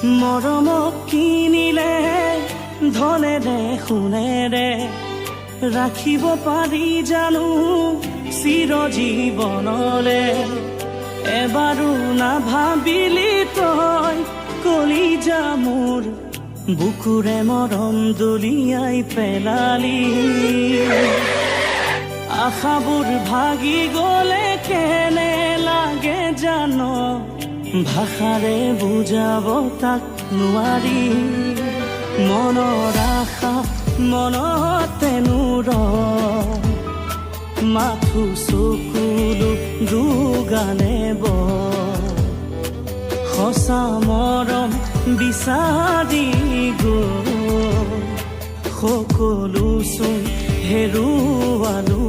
মৰমক কিনিলে ধনেৰে সোণেৰে ৰাখিব পাৰি জানো চিৰজীৱনলে এবাৰো নাভাবিলি তই কলিজা মোৰ বুকুৰে মৰম দলিয়াই পেলালি আশাবোৰ ভাগি গলে কেনে লাগে জানো ভাষাৰে বুজাব তাক নোৱাৰি মনৰ আশা মনতে নুৰ মাথো চকুলো দুগানে সঁচা মৰম বিচাৰি গৈ সকলো চোন হেৰুৱালো